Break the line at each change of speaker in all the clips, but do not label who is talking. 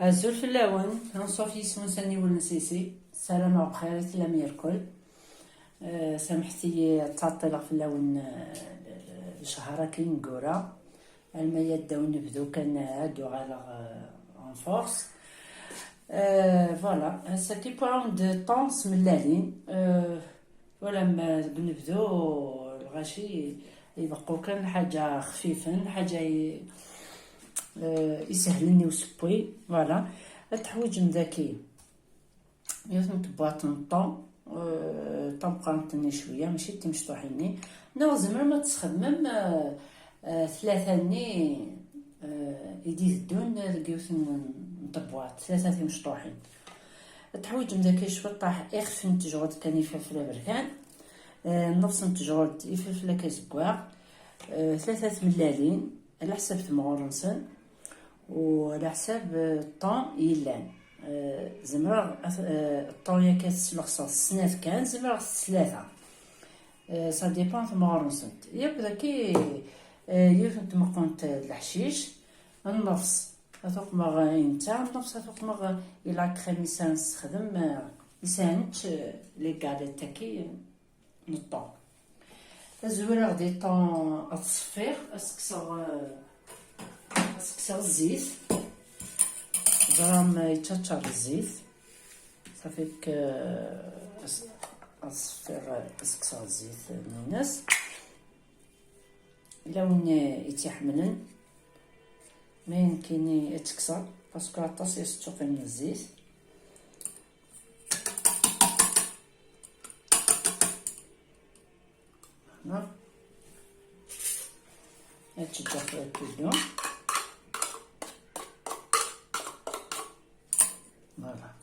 الزول في اللون هنصوفي سموساني والنسيسي سلامة وبخير لم يركل. سامحتي تعطيلا في اللون شهرة كي نقورا المية داو نبدو كنهادو على ان فورس. فوالا هسا كي بوان دو طون سملالين. ولا ما بنبدو الغاشي يبقو كان حاجة خفيفة حاجة يسهلني وسبوي. فوالا التحويج مذاكي يثم تباطن طون طنقرنتني شويه ماشي تمشطوحيني نغزم ما تخدمم ثلاثة يدي الدون لقيوثن نطبوات ثلاثة مشطوحين. التحويج مذاكي شويه طاح اخف نتجرد كان يفلفل بركان نفس نتجرد يفلفل كيزكواغ ثلاثة ملالين على حساب ثمغورنسن وعلى حساب الطون يلان. زمرا الطون ياكاس لخصاص سنات كان زمرا ثلاثة سا ديبون ثمغورنسنت ياك داكي يوثن تمقونت الحشيش النفس هذوك ما انتا النفس هذوك ما الى كريميسان نستخدم يسانت لي كاليتاكي نطون الزويره غادي طون اتصفير اسكسر الزيت درام يتشطر الزيت صافيك اصفر اسكسر الزيت الناس لون يتيحملن ما يمكن يتكسر باسكو عطاس يستوقي من الزيت. هنا يتشجر في الكيلو فوالا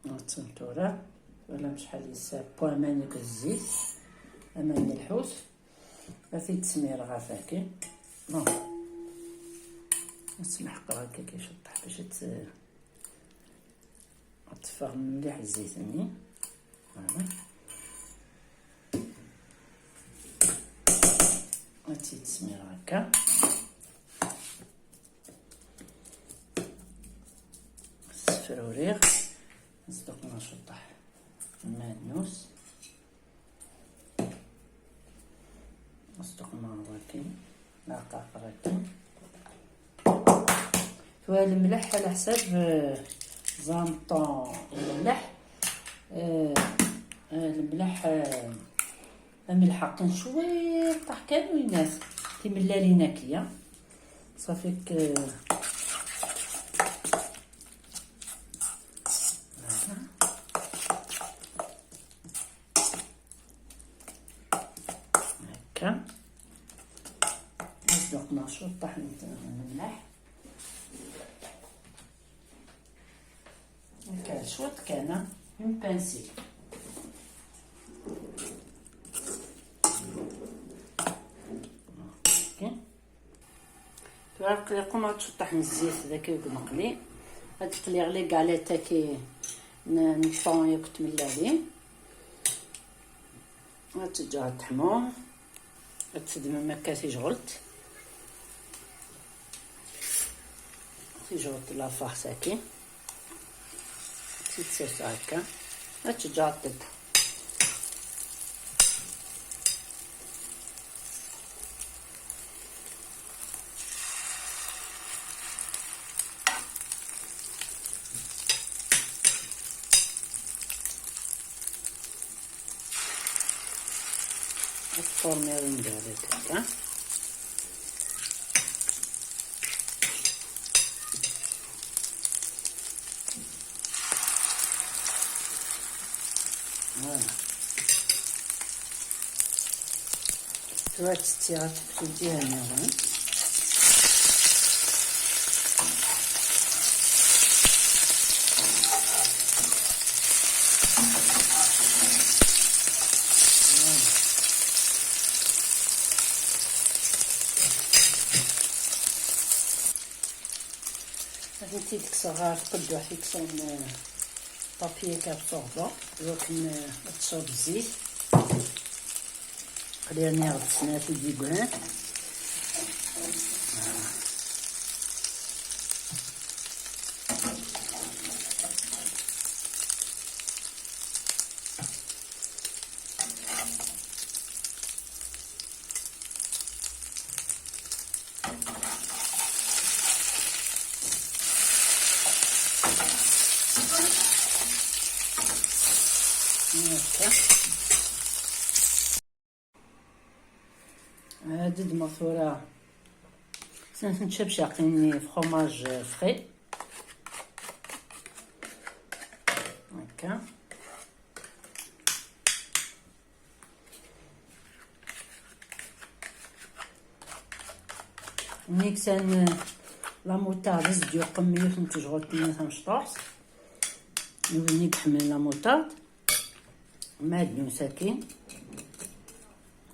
نتسنتورا ولا بشحال يساب بوان مانيك الزيت امان الحوت غادي تسمير غافاكي نو نسمح هكا كيشطح باش تفغ مليح الزيت ني فوالا غادي تسمير هكا الفروريغ نصدق نشطح المانوس نصدق راكين نعقاق راكين فوال الملح على حساب زانطون الملح الملح ملحقين شويه طاح كان وينات كي ملالي ناكيه صافيك هكا نصدق نشطح الملح هكا شويه كان من بانسي قوم تشطح من الزيت ذاك مقلي هاد تقلي غلي كاليتا كي نطون ياك تملالي غتجا تحمر تخدم مكا تيجغلت لافاغ ساكي تيتسيرت هكا غتجا طيب الفورمير ندير هكا فوالا توات ستيرات تبديها النغم هادي تكسرها في قد واحد يكسر بابيي كابسوربون دوك تشرب الزيت قليل غسلنا في ديكوان هادي المغفورة نتشبشقيني فخوماج فري هكا. نيكسان لا موطارد زد يقم ميوت نتجغل تنيا مشطوحس نولي بحمل لا موطارد معدنو ساكين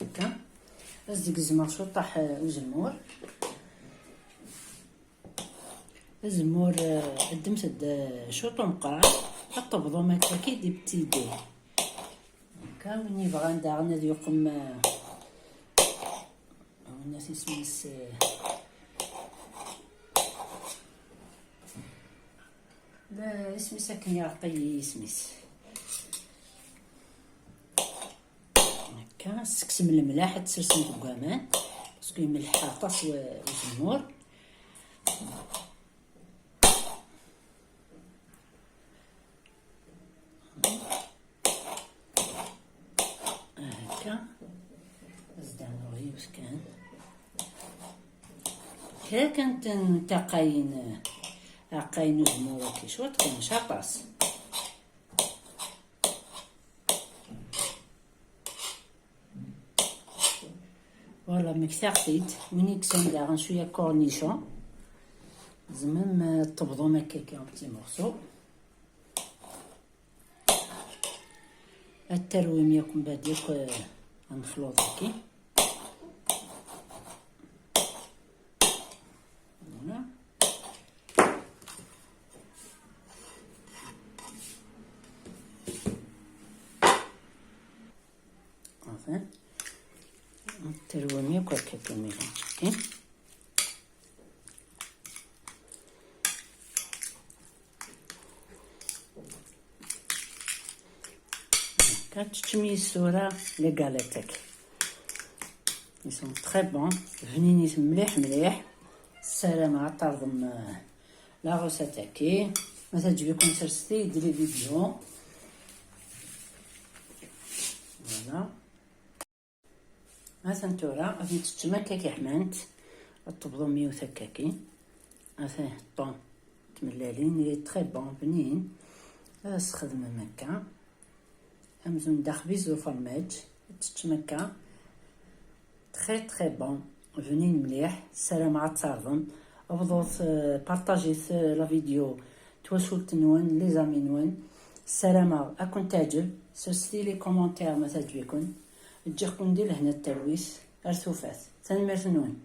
هكا. زدك الزمر شطح الزمور قدمت شوطو مقاع الطبضو ماكا كي دبتيدي هكا. وني بغا نداغنا يقم الناس يسميس لا اسمي ساكن يعطي اسميس هكا. سكسم الملاح تسرسم دكامان باسكو يملح عطاس وزمور هكا. زدان رهيب كان كانت نتاقاين عقاين زمور كي شوط كان شاطاس فوالا مكثاقيت ونيك سنداغن شويه كورنيشون زمن طبضو مكاكي ان بتي مورسو الترويم ياكم باديك نخلط هكي فوالا. enfin الترويم ياكل هكا ميلانج كتشمي الصورة لي غاليتك ils sont très bons فنينيت مليح. السلامة عطردم لا غوسات هكي. ما تعجبكم سرستي ديري فيديو فوالا. مثلا تورا غادي تتمكا كي حمانت الطبلو ميوت هكاكي هذا طون تملالين لي تري بون بنين استخدم مكا امزون داخبيز وفرماج تتمكا تري بون فنين مليح. السلام على التعظم ابضوط بارطاجيت لا فيديو توصلت نون لي زامي نون. السلامة اكون تعجب سرسلي لي كومونتير ما تعجبكم تجيكم ندير هنا التلويث ارثوفات تنمرت نون.